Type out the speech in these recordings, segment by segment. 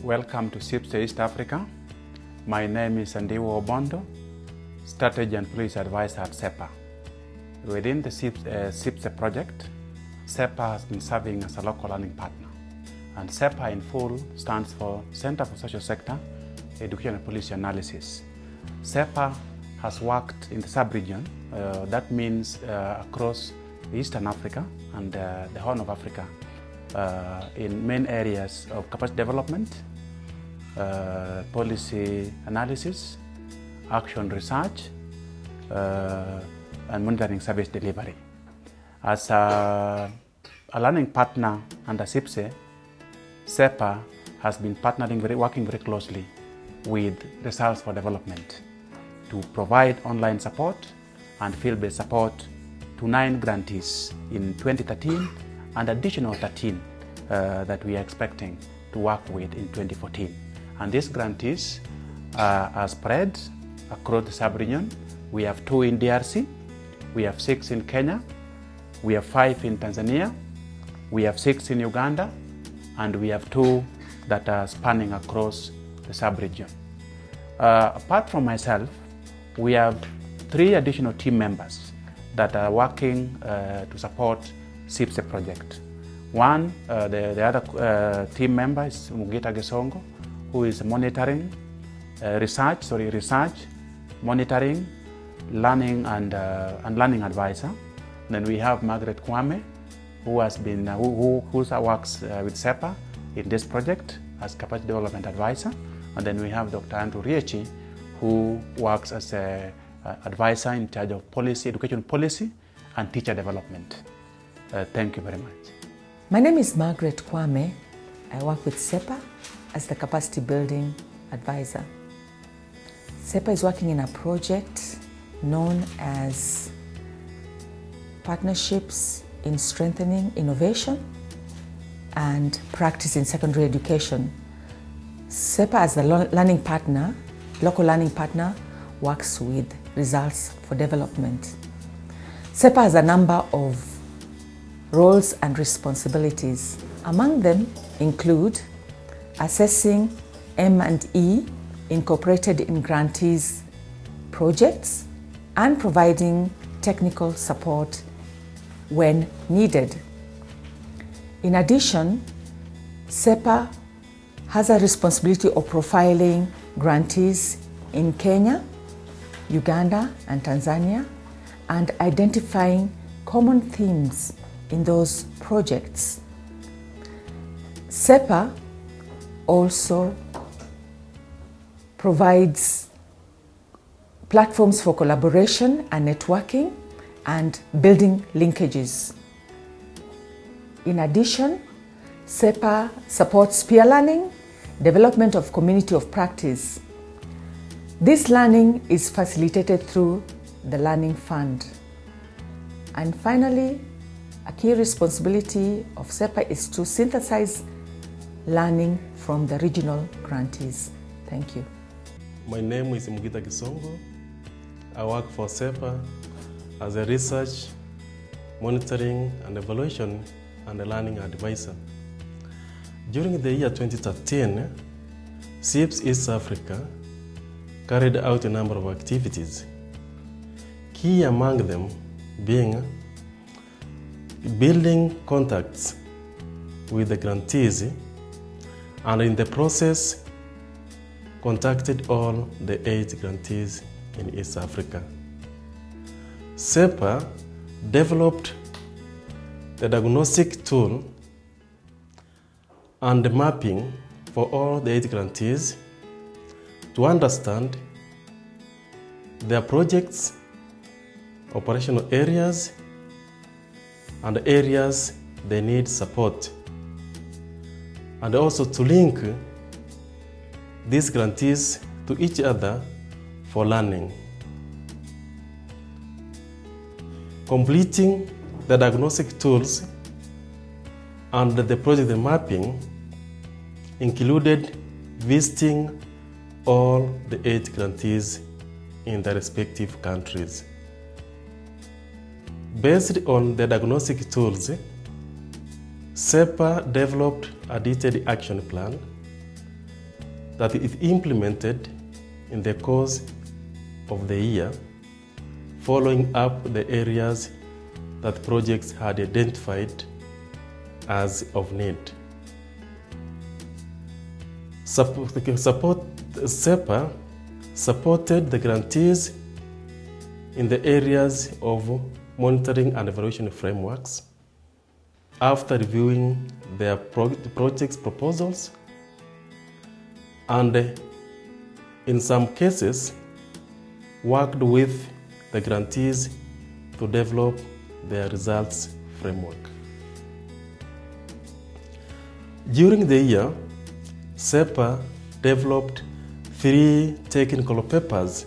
Welcome to Cssepa East Africa. My name is Andiwo Obondo, Strategy and Policy Advisor at Cssepa. Within the Cssepa project, Cssepa has been serving as a local learning partner. And Cssepa in full stands for Center for Social Sector Education and Policy Analysis. Cssepa has worked in the sub-region, that means across Eastern Africa and the Horn of Africa, in main areas of capacity development, policy analysis, action research, and monitoring service delivery. As a learning partner under Cssepa, Cssepa has been working very closely with Results for Development to provide online support and field-based support to 9 grantees in 2013 and additional 13 that we are expecting to work with in 2014. And these grantees are spread across the sub-region. We have 2 in DRC, we have 6 in Kenya, we have 5 in Tanzania, we have 6 in Uganda, and we have 2 that are spanning across the sub-region. Apart from myself, we have 3 additional team members that are working to support Cssepa project. One, the other team member is Mugita Gesongo, who is monitoring research, monitoring, learning and learning advisor. Then we have Margaret Kwame, who has been who works with Cssepa in this project as capacity development advisor. And then we have Dr. Andrew Riechi, who works as an advisor in charge of policy, education policy and teacher development. Thank you very much. My name is Margaret Kwame. I work with Cssepa as the capacity building advisor. Cssepa is working in a project known as Partnerships in Strengthening Innovation and Practice in Secondary Education. Cssepa as the learning partner, local learning partner, works with Results for Development. Cssepa has a number of roles and responsibilities. Among them include assessing M&E incorporated in grantees' projects and providing technical support when needed. In addition, Cssepa has a responsibility of profiling grantees in Kenya, Uganda, and Tanzania, and identifying common themes in those projects. Cssepa also provides platforms for collaboration and networking and building linkages. In addition, Cssepa supports peer learning, development of community of practice. This learning is facilitated through the Learning Fund. And finally, a key responsibility of Cssepa is to synthesize learning from the regional grantees. Thank you. My name is Mugita Gesongo. I work for Cssepa as a research, monitoring and evaluation and a learning advisor. During the year 2013, Cssepa East Africa carried out a number of activities. Key among them being building contacts with the grantees, and in the process contacted all the 8 grantees in East Africa. Cssepa developed the diagnostic tool and mapping for all the 8 grantees to understand their projects, operational areas, and areas they need support, and also to link these grantees to each other for learning. Completing the diagnostic tools and the project mapping included visiting all the 8 grantees in their respective countries. Based on the diagnostic tools, Cssepa developed a detailed action plan that is implemented in the course of the year, following up the areas that projects had identified as of need. Cssepa supported the grantees in the areas of monitoring and evaluation frameworks after reviewing their project's proposals, and in some cases worked with the grantees to develop their results framework. During the year, Cssepa developed 3 technical papers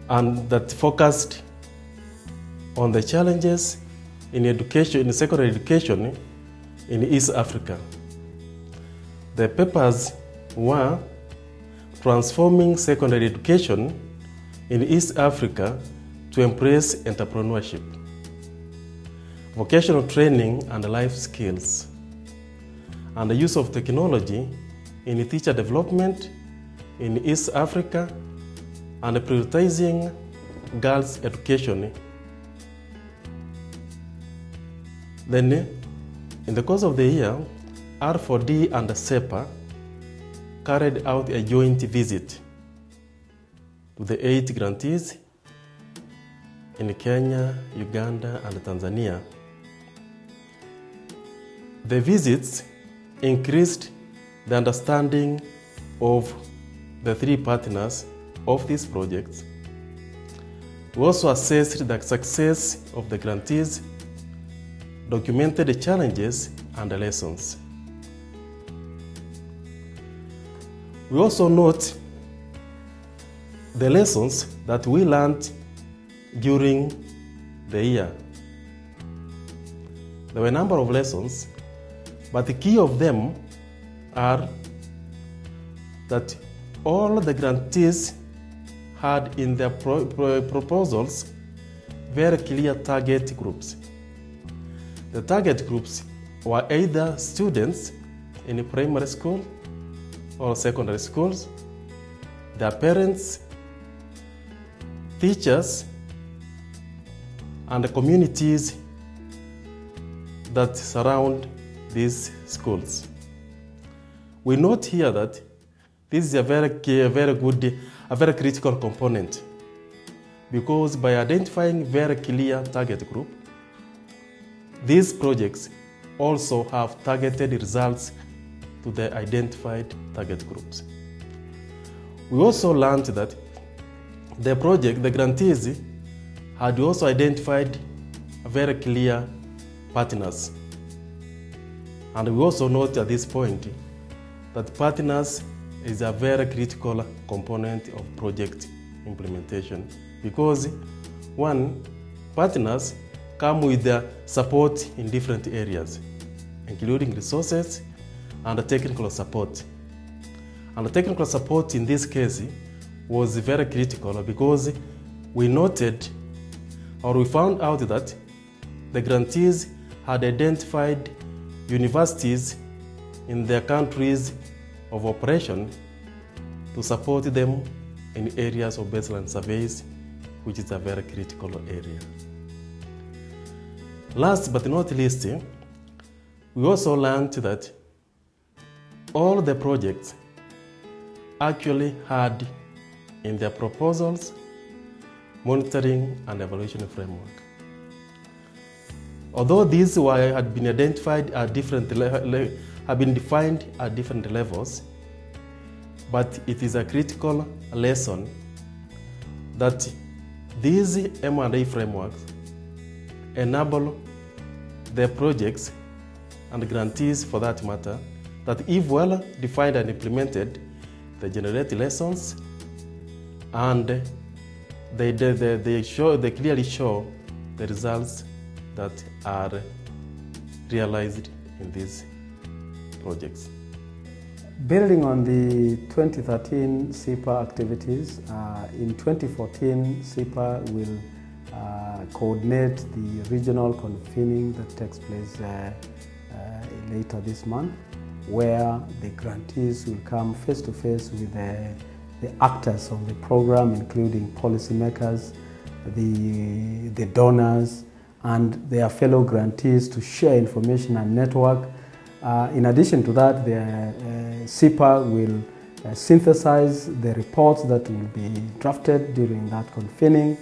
and that focused on the challenges in education, in secondary education in East Africa. The papers were Transforming Secondary Education in East Africa to Embrace Entrepreneurship, Vocational Training and Life Skills, and the Use of Technology in Teacher Development in East Africa, and Prioritizing Girls' Education. Then, in the course of the year, R4D and Cssepa carried out a joint visit to the 8 grantees in Kenya, Uganda, and Tanzania. The visits increased the understanding of the 3 partners of these projects. We also assessed the success of the grantees, documented the challenges and the lessons. We also note the lessons that we learned during the year. There were a number of lessons, but the key of them are that all the grantees had in their proposals very clear target groups. The target groups were either students in primary school or secondary schools, their parents, teachers, and the communities that surround these schools. We note here that this is a very critical component, because by identifying very clear target group, these projects also have targeted results to the identified target groups. We also learned that the grantees had also identified very clear partners. And we also note at this point that partners is a very critical component of project implementation, because one, partners come with their support in different areas, including resources and technical support. And the technical support in this case was very critical, because we noted, or we found out, that the grantees had identified universities in their countries of operation to support them in areas of baseline surveys, which is a very critical area. Last but not least, we also learned that all the projects actually had in their proposals monitoring and evaluation framework. Although these had been identified at have been defined at different levels, but it is a critical lesson that these M&A frameworks enable the projects and grantees, for that matter, that if well defined and implemented, they generate lessons, and they clearly show the results that are realized in these projects. Building on the 2013 Cssepa activities, in 2014 Cssepa will coordinate the regional convening that takes place later this month where the grantees will come face to face with the actors of the program, including policymakers, the donors, and their fellow grantees to share information and network. In addition to that, Cssepa will synthesize the reports that will be drafted during that convening,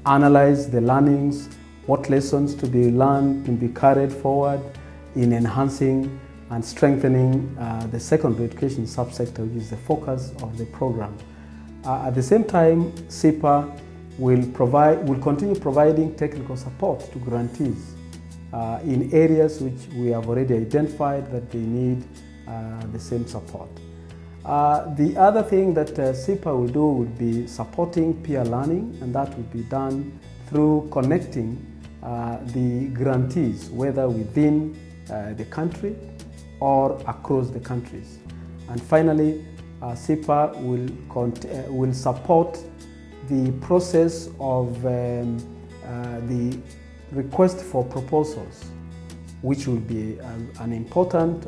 analyze the learnings, what lessons to be learned can be carried forward in enhancing and strengthening the secondary education subsector, which is the focus of the program. At the same time, Cssepa will continue providing technical support to grantees in areas which we have already identified that they need the same support. The other thing that Cssepa will do would be supporting peer learning, and that will be done through connecting the grantees, whether within the country or across the countries. And finally, Cssepa will support the process of the request for proposals, which will be an important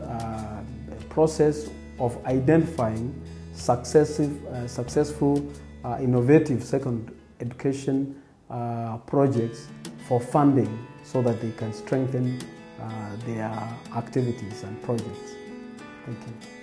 process of identifying successful, innovative secondary education projects for funding so that they can strengthen their activities and projects. Thank you.